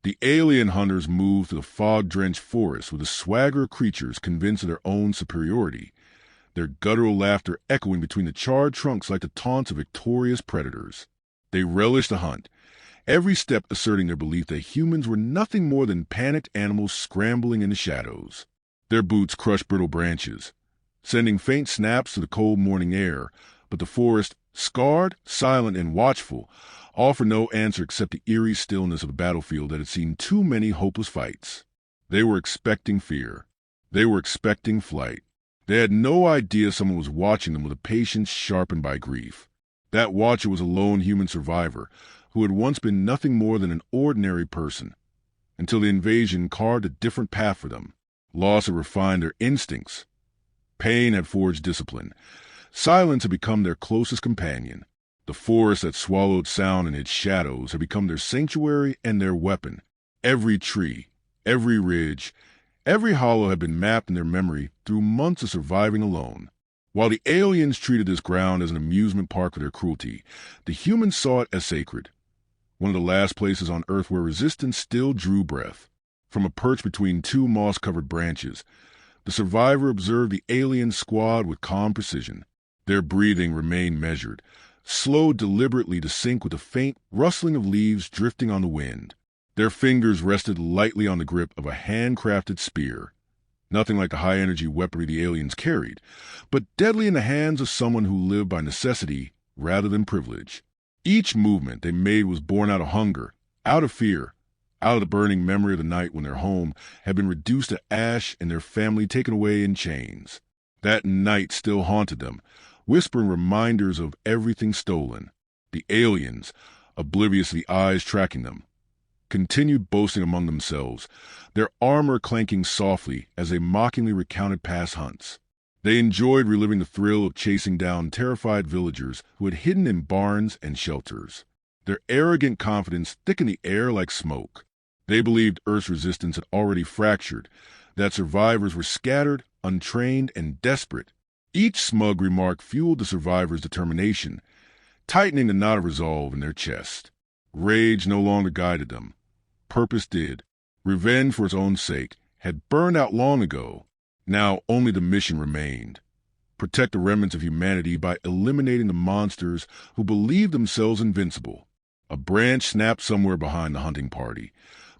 The alien hunters moved through the fog-drenched forest with a swagger of creatures convinced of their own superiority, their guttural laughter echoing between the charred trunks like the taunts of victorious predators. They relished the hunt, every step asserting their belief that humans were nothing more than panicked animals scrambling in the shadows. Their boots crushed brittle branches, sending faint snaps to the cold morning air, but the forest, scarred, silent, and watchful, offered no answer except the eerie stillness of a battlefield that had seen too many hopeless fights. They were expecting fear. They were expecting flight. They had no idea someone was watching them with a patience sharpened by grief. That watcher was a lone human survivor who had once been nothing more than an ordinary person, until the invasion carved a different path for them. Loss had refined their instincts. Pain had forged discipline. Silence had become their closest companion. The forest that swallowed sound in its shadows had become their sanctuary and their weapon. Every tree, every ridge, every hollow had been mapped in their memory through months of surviving alone. While the aliens treated this ground as an amusement park for their cruelty, the humans saw it as sacred. One of the last places on Earth where resistance still drew breath. From a perch between two moss-covered branches, the survivor observed the alien squad with calm precision. Their breathing remained measured, slowed deliberately to sync with the faint rustling of leaves drifting on the wind. Their fingers rested lightly on the grip of a handcrafted spear. Nothing like the high-energy weaponry the aliens carried, but deadly in the hands of someone who lived by necessity rather than privilege. Each movement they made was born out of hunger, out of fear, out of the burning memory of the night when their home had been reduced to ash and their family taken away in chains. That night still haunted them, whispering reminders of everything stolen. The aliens, oblivious to the eyes tracking them, continued boasting among themselves, their armor clanking softly as they mockingly recounted past hunts. They enjoyed reliving the thrill of chasing down terrified villagers who had hidden in barns and shelters. Their arrogant confidence thickened the air like smoke. They believed Earth's resistance had already fractured, that survivors were scattered, untrained, and desperate. Each smug remark fueled the survivors' determination, tightening the knot of resolve in their chest. Rage no longer guided them. Purpose did. Revenge for its own sake had burned out long ago. Now only the mission remained. Protect the remnants of humanity by eliminating the monsters who believed themselves invincible. A branch snapped somewhere behind the hunting party,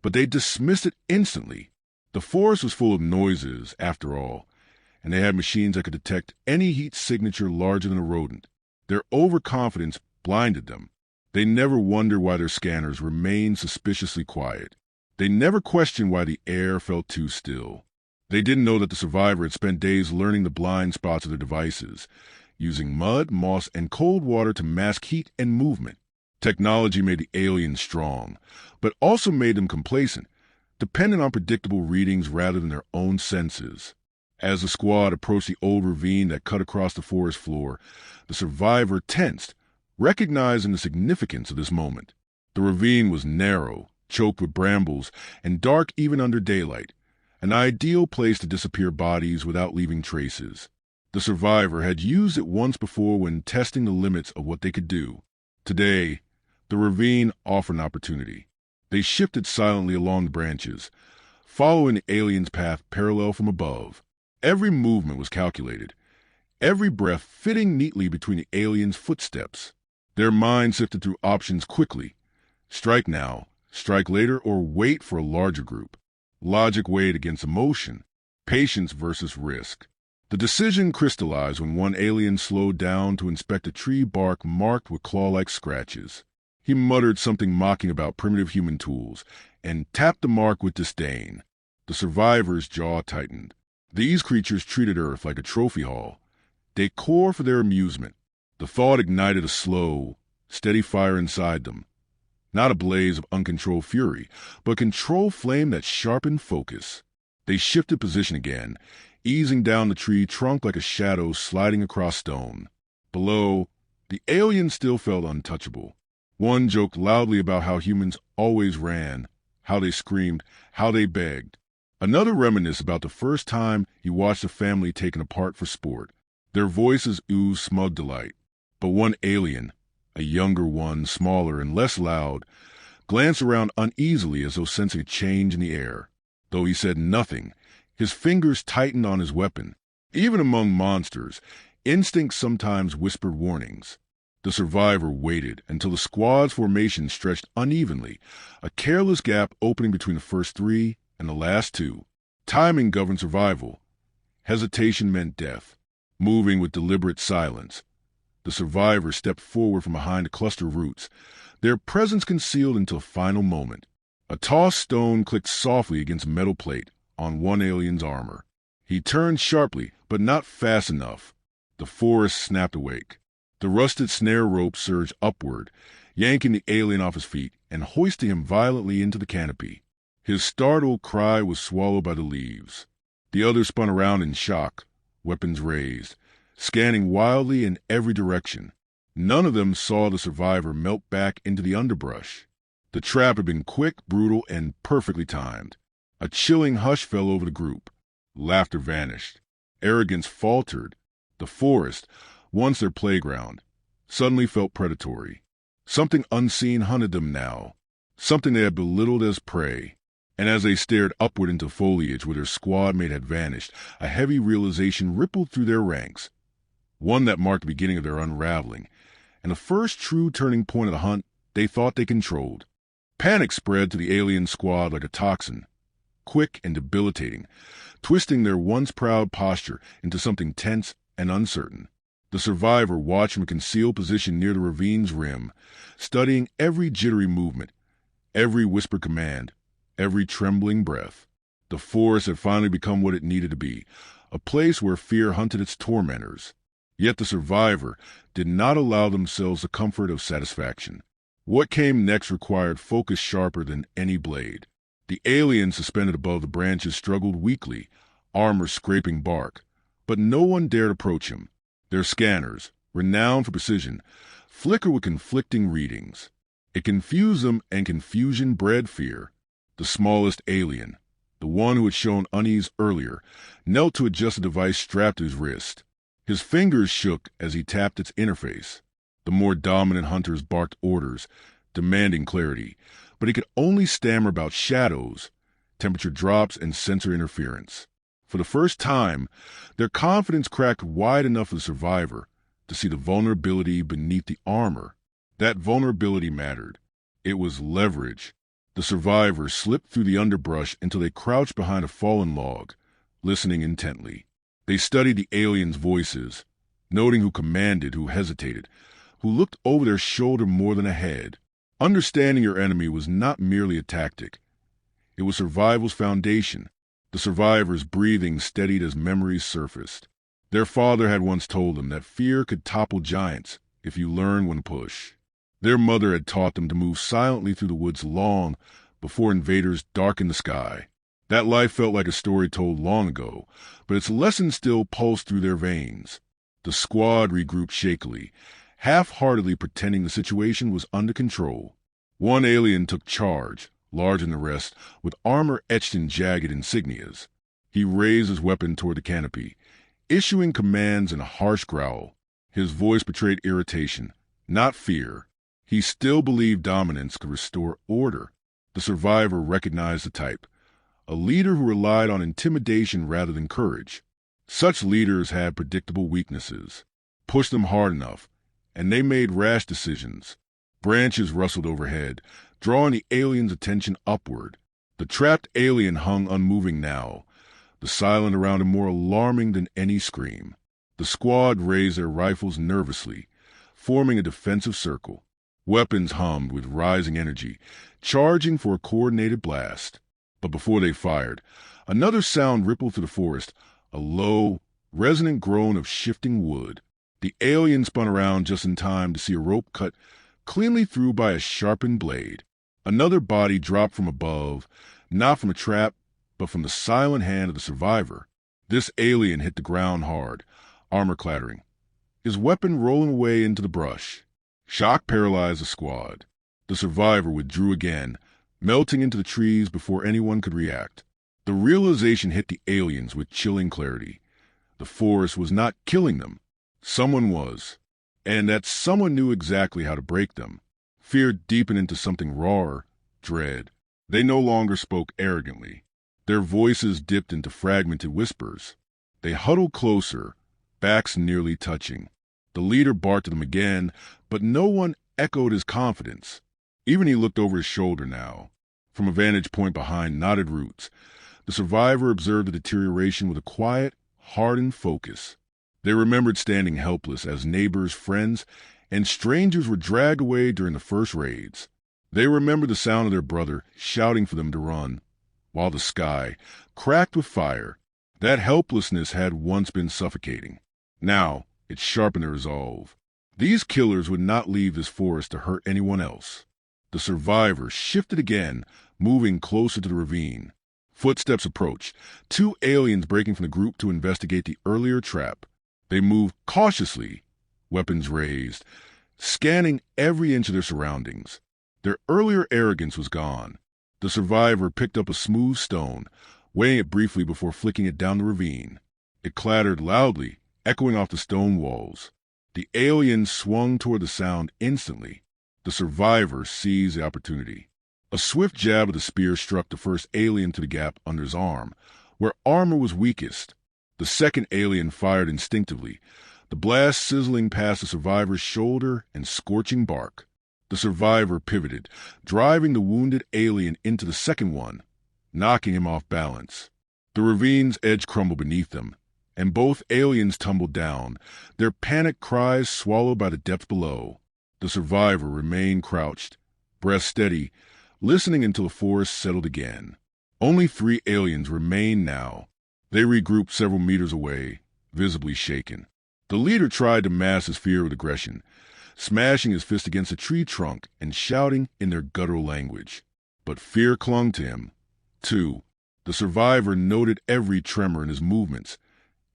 but they dismissed it instantly. The forest was full of noises, after all, and they had machines that could detect any heat signature larger than a rodent. Their overconfidence blinded them. They never wondered why their scanners remained suspiciously quiet. They never questioned why the air felt too still. They didn't know that the survivor had spent days learning the blind spots of their devices, using mud, moss, and cold water to mask heat and movement. Technology made the aliens strong, but also made them complacent, dependent on predictable readings rather than their own senses. As the squad approached the old ravine that cut across the forest floor, the survivor tensed, recognizing the significance of this moment. The ravine was narrow, choked with brambles, and dark even under daylight, an ideal place to disappear bodies without leaving traces. The survivor had used it once before when testing the limits of what they could do. Today, the ravine offered an opportunity. They shifted silently along the branches, following the alien's path parallel from above. Every movement was calculated, every breath fitting neatly between the alien's footsteps. Their minds sifted through options quickly. Strike now, strike later, or wait for a larger group. Logic weighed against emotion, patience versus risk. The decision crystallized when one alien slowed down to inspect a tree bark marked with claw-like scratches. He muttered something mocking about primitive human tools and tapped the mark with disdain. The survivor's jaw tightened. These creatures treated Earth like a trophy hall, decor for their amusement. The thought ignited a slow, steady fire inside them. Not a blaze of uncontrolled fury, but a controlled flame that sharpened focus. They shifted position again, easing down the tree trunk like a shadow sliding across stone. Below, the aliens still felt untouchable. One joked loudly about how humans always ran, how they screamed, how they begged. Another reminisced about the first time he watched a family taken apart for sport. Their voices oozed smug delight. But one alien, a younger one, smaller and less loud, glanced around uneasily as though sensing a change in the air. Though he said nothing, his fingers tightened on his weapon. Even among monsters, instincts sometimes whispered warnings. The survivor waited until the squad's formation stretched unevenly, a careless gap opening between the first three and the last two. Timing governed survival. Hesitation meant death. Moving with deliberate silence, the survivor stepped forward from behind a cluster of roots, their presence concealed until a final moment. A tossed stone clicked softly against a metal plate on one alien's armor. He turned sharply, but not fast enough. The forest snapped awake. The rusted snare rope surged upward, yanking the alien off his feet and hoisting him violently into the canopy. His startled cry was swallowed by the leaves. The others spun around in shock, weapons raised, scanning wildly in every direction. None of them saw the survivor melt back into the underbrush. The trap had been quick, brutal, and perfectly timed. A chilling hush fell over the group. Laughter vanished. Arrogance faltered. The forest, once their playground, suddenly felt predatory. Something unseen hunted them now, something they had belittled as prey. And as they stared upward into foliage where their squad mate had vanished, a heavy realization rippled through their ranks, one that marked the beginning of their unraveling, and the first true turning point of the hunt they thought they controlled. Panic spread to the alien squad like a toxin, quick and debilitating, twisting their once proud posture into something tense and uncertain. The survivor watched from a concealed position near the ravine's rim, studying every jittery movement, every whispered command, every trembling breath. The forest had finally become what it needed to be, a place where fear hunted its tormentors. Yet the survivor did not allow themselves the comfort of satisfaction. What came next required focus sharper than any blade. The alien suspended above the branches struggled weakly, armor scraping bark, but no one dared approach him. Their scanners, renowned for precision, flickered with conflicting readings. It confused them, and confusion bred fear. The smallest alien, the one who had shown unease earlier, knelt to adjust the device strapped to his wrist. His fingers shook as he tapped its interface. The more dominant hunters barked orders, demanding clarity, but he could only stammer about shadows, temperature drops, and sensor interference. For the first time, their confidence cracked wide enough for the survivor to see the vulnerability beneath the armor. That vulnerability mattered. It was leverage. The survivor slipped through the underbrush until they crouched behind a fallen log, listening intently. They studied the aliens' voices, noting who commanded, who hesitated, who looked over their shoulder more than ahead. Understanding your enemy was not merely a tactic. It was survival's foundation. The survivor's breathing steadied as memories surfaced. Their father had once told them that fear could topple giants if you learn when to push. Their mother had taught them to move silently through the woods long before invaders darkened the sky. That life felt like a story told long ago, but its lessons still pulsed through their veins. The squad regrouped shakily, half-heartedly pretending the situation was under control. One alien took charge, larger than the rest, with armor etched in jagged insignias. He raised his weapon toward the canopy, issuing commands in a harsh growl. His voice betrayed irritation, not fear. He still believed dominance could restore order. The survivor recognized the type, a leader who relied on intimidation rather than courage. Such leaders had predictable weaknesses. Push them hard enough, and they made rash decisions. Branches rustled overhead, drawing the alien's attention upward. The trapped alien hung unmoving now, the silence around him more alarming than any scream. The squad raised their rifles nervously, forming a defensive circle. Weapons hummed with rising energy, charging for a coordinated blast. But before they fired, another sound rippled through the forest, a low, resonant groan of shifting wood. The alien spun around just in time to see a rope cut cleanly through by a sharpened blade. Another body dropped from above, not from a trap, but from the silent hand of the survivor. This alien hit the ground hard, armor clattering, his weapon rolling away into the brush. Shock paralyzed the squad. The survivor withdrew again, melting into the trees before anyone could react. The realization hit the aliens with chilling clarity. The forest was not killing them. Someone was, and that someone knew exactly how to break them. Fear deepened into something rawer, dread. They no longer spoke arrogantly. Their voices dipped into fragmented whispers. They huddled closer, backs nearly touching. The leader barked at them again, but no one echoed his confidence. Even he looked over his shoulder now. From a vantage point behind knotted roots, the survivor observed the deterioration with a quiet, hardened focus. They remembered standing helpless as neighbors, friends, and strangers were dragged away during the first raids. They remembered the sound of their brother shouting for them to run, while the sky, cracked with fire, that helplessness had once been suffocating. Now, it sharpened their resolve. These killers would not leave this forest to hurt anyone else. The survivor shifted again, moving closer to the ravine. Footsteps approached, two aliens breaking from the group to investigate the earlier trap. They moved cautiously, weapons raised, scanning every inch of their surroundings. Their earlier arrogance was gone. The survivor picked up a smooth stone, weighing it briefly before flicking it down the ravine. It clattered loudly, echoing off the stone walls. The alien swung toward the sound instantly. The survivor seized the opportunity. A swift jab of the spear struck the first alien to the gap under his arm, where armor was weakest. The second alien fired instinctively, the blast sizzling past the survivor's shoulder and scorching bark. The survivor pivoted, driving the wounded alien into the second one, knocking him off balance. The ravine's edge crumbled beneath them, and both aliens tumbled down, their panicked cries swallowed by the depth below. The survivor remained crouched, breath steady, listening until the forest settled again. Only 3 aliens remained now. They regrouped several meters away, visibly shaken. The leader tried to mask his fear with aggression, smashing his fist against a tree trunk and shouting in their guttural language. But fear clung to him, too. The survivor noted every tremor in his movements,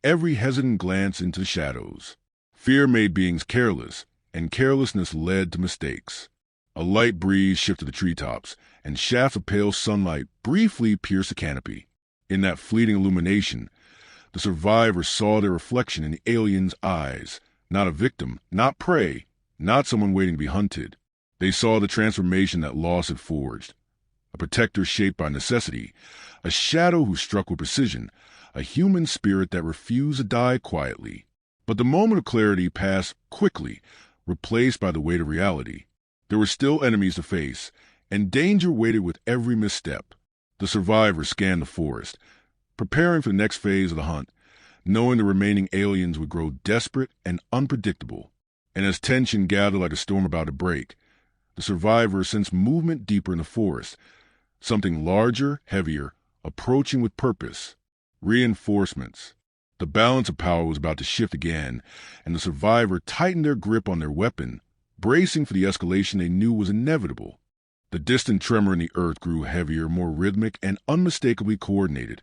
every hesitant glance into the shadows. Fear made beings careless, and carelessness led to mistakes. A light breeze shifted the treetops, and shafts of pale sunlight briefly pierced the canopy. In that fleeting illumination, the survivor saw their reflection in the alien's eyes, not a victim, not prey, not someone waiting to be hunted. They saw the transformation that loss had forged. A protector shaped by necessity, a shadow who struck with precision, a human spirit that refused to die quietly. But the moment of clarity passed quickly, replaced by the weight of reality. There were still enemies to face, and danger waited with every misstep. The survivor scanned the forest, preparing for the next phase of the hunt, knowing the remaining aliens would grow desperate and unpredictable. And as tension gathered like a storm about to break, the survivor sensed movement deeper in the forest, something larger, heavier, approaching with purpose. Reinforcements. The balance of power was about to shift again, and the survivor tightened their grip on their weapon, bracing for the escalation they knew was inevitable. The distant tremor in the earth grew heavier, more rhythmic, and unmistakably coordinated,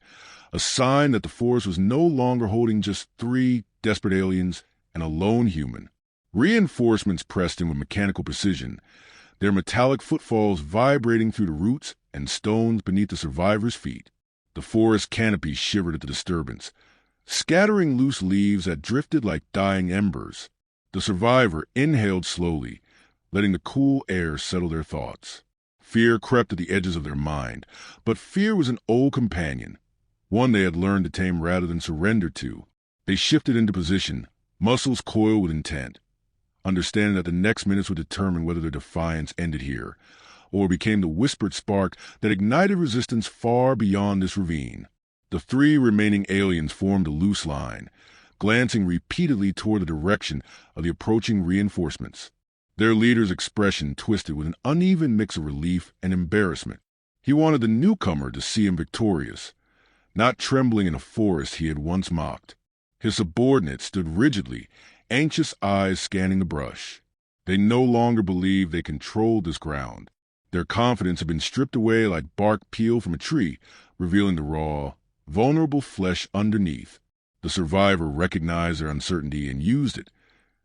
a sign that the forest was no longer holding just 3 desperate aliens and a lone human. Reinforcements pressed in with mechanical precision, their metallic footfalls vibrating through the roots and stones beneath the survivor's feet. The forest canopy shivered at the disturbance, scattering loose leaves that drifted like dying embers. The survivor inhaled slowly, letting the cool air settle their thoughts. Fear crept at the edges of their mind, but fear was an old companion, one they had learned to tame rather than surrender to. They shifted into position, muscles coiled with intent, understanding that the next minutes would determine whether their defiance ended here, or became the whispered spark that ignited resistance far beyond this ravine. The 3 remaining aliens formed a loose line, glancing repeatedly toward the direction of the approaching reinforcements. Their leader's expression twisted with an uneven mix of relief and embarrassment. He wanted the newcomer to see him victorious, not trembling in a forest he had once mocked. His subordinates stood rigidly, anxious eyes scanning the brush. They no longer believed they controlled this ground. Their confidence had been stripped away like bark peeled from a tree, revealing the raw, vulnerable flesh underneath. The survivor recognized their uncertainty and used it,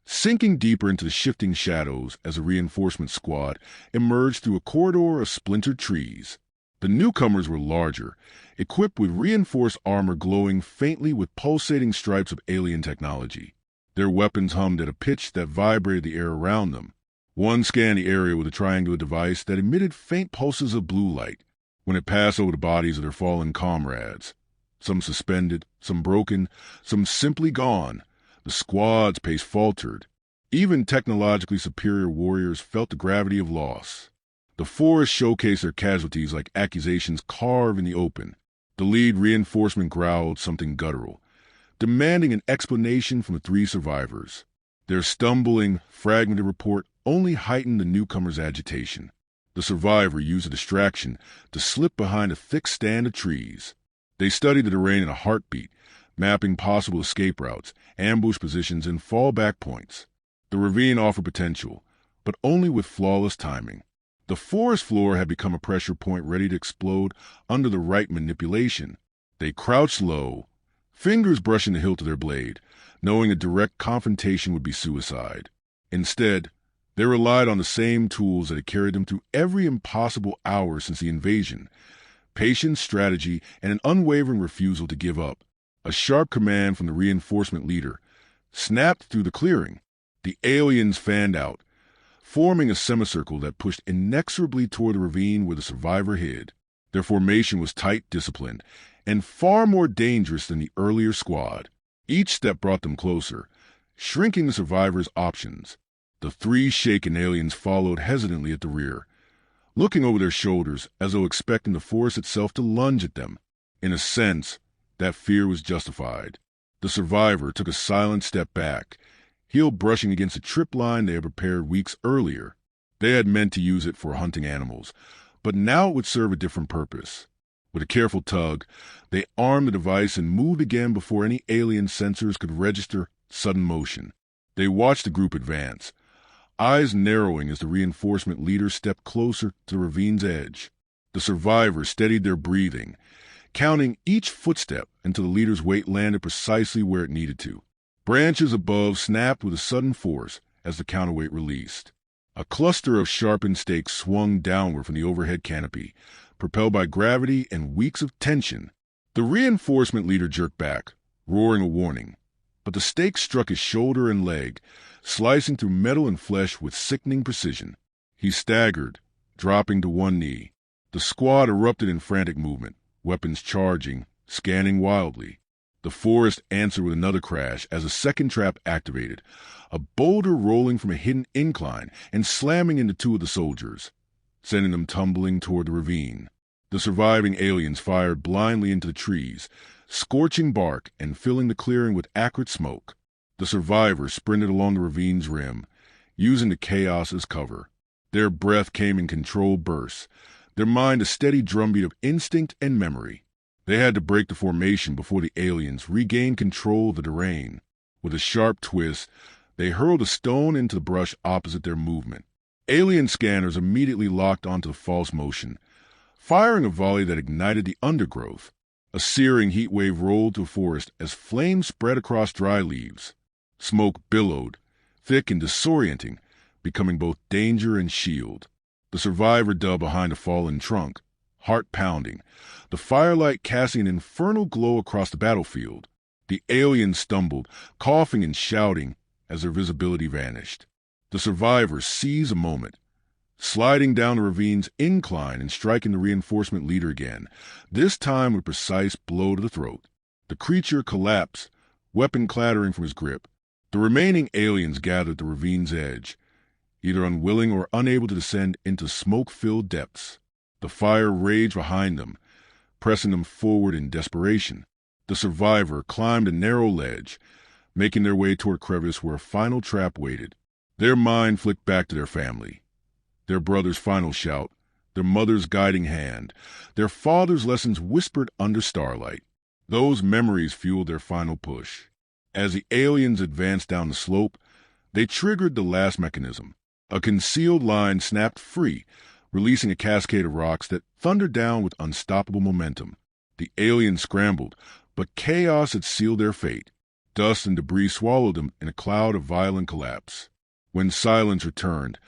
sinking deeper into the shifting shadows as a reinforcement squad emerged through a corridor of splintered trees. The newcomers were larger, equipped with reinforced armor glowing faintly with pulsating stripes of alien technology. Their weapons hummed at a pitch that vibrated the air around them. One scanned the area with a triangular device that emitted faint pulses of blue light when it passed over the bodies of their fallen comrades. Some suspended, some broken, some simply gone. The squad's pace faltered. Even technologically superior warriors felt the gravity of loss. The forest showcased their casualties like accusations carved in the open. The lead reinforcement growled something guttural, demanding an explanation from the three survivors. Their stumbling, fragmented report only heightened the newcomer's agitation. The survivor used a distraction to slip behind a thick stand of trees. They studied the terrain in a heartbeat, mapping possible escape routes, ambush positions, and fallback points. The ravine offered potential, but only with flawless timing. The forest floor had become a pressure point ready to explode under the right manipulation. They crouched low, fingers brushing the hilt of their blade, knowing a direct confrontation would be suicide. Instead, they relied on the same tools that had carried them through every impossible hour since the invasion: patience, strategy, and an unwavering refusal to give up. A sharp command from the reinforcement leader snapped through the clearing. The aliens fanned out, forming a semicircle that pushed inexorably toward the ravine where the survivor hid. Their formation was tight, disciplined, and far more dangerous than the earlier squad. Each step brought them closer, shrinking the survivors' options. The three shaken aliens followed hesitantly at the rear, looking over their shoulders as though expecting the forest itself to lunge at them. In a sense, that fear was justified. The survivor took a silent step back, heel brushing against a trip line they had prepared weeks earlier. They had meant to use it for hunting animals, but now it would serve a different purpose. With a careful tug, they armed the device and moved again before any alien sensors could register sudden motion. They watched the group advance, eyes narrowing as the reinforcement leader stepped closer to the ravine's edge. The survivors steadied their breathing, counting each footstep until the leader's weight landed precisely where it needed to. Branches above snapped with a sudden force as the counterweight released. A cluster of sharpened stakes swung downward from the overhead canopy, propelled by gravity and weeks of tension. The reinforcement leader jerked back, roaring a warning, but the stake struck his shoulder and leg, slicing through metal and flesh with sickening precision. He staggered, dropping to one knee. The squad erupted in frantic movement, weapons charging, scanning wildly. The forest answered with another crash as a second trap activated, a boulder rolling from a hidden incline and slamming into two of the soldiers, sending them tumbling toward the ravine. The surviving aliens fired blindly into the trees, scorching bark and filling the clearing with acrid smoke. The survivors sprinted along the ravine's rim, using the chaos as cover. Their breath came in controlled bursts, their mind a steady drumbeat of instinct and memory. They had to break the formation before the aliens regained control of the terrain. With a sharp twist, they hurled a stone into the brush opposite their movement. Alien scanners immediately locked onto the false motion, firing a volley that ignited the undergrowth. A searing heat wave rolled through the forest as flames spread across dry leaves. Smoke billowed, thick and disorienting, becoming both danger and shield. The survivor dug behind a fallen trunk, heart pounding, the firelight casting an infernal glow across the battlefield. The aliens stumbled, coughing and shouting as their visibility vanished. The survivors seized a moment, sliding down the ravine's incline and striking the reinforcement leader again, this time with a precise blow to the throat. The creature collapsed, weapon clattering from his grip. The remaining aliens gathered at the ravine's edge, either unwilling or unable to descend into smoke-filled depths. The fire raged behind them, pressing them forward in desperation. The survivor climbed a narrow ledge, making their way toward a crevice where a final trap waited. Their mind flicked back to their family. Their brother's final shout, their mother's guiding hand, their father's lessons whispered under starlight. Those memories fueled their final push. As the aliens advanced down the slope, they triggered the last mechanism. A concealed line snapped free, releasing a cascade of rocks that thundered down with unstoppable momentum. The aliens scrambled, but chaos had sealed their fate. Dust and debris swallowed them in a cloud of violent collapse. When silence returned,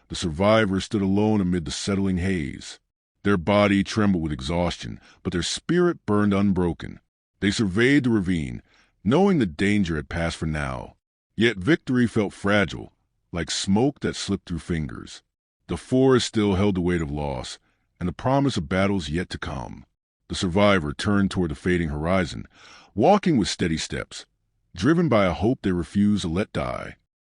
the survivors stood alone amid the settling haze. Their body trembled with exhaustion, but their spirit burned unbroken. They surveyed the ravine, knowing the danger had passed for now. Yet victory felt fragile, like smoke that slipped through fingers. The forest still held the weight of loss and the promise of battles yet to come. The survivor turned toward the fading horizon, walking with steady steps, driven by a hope they refused to let die.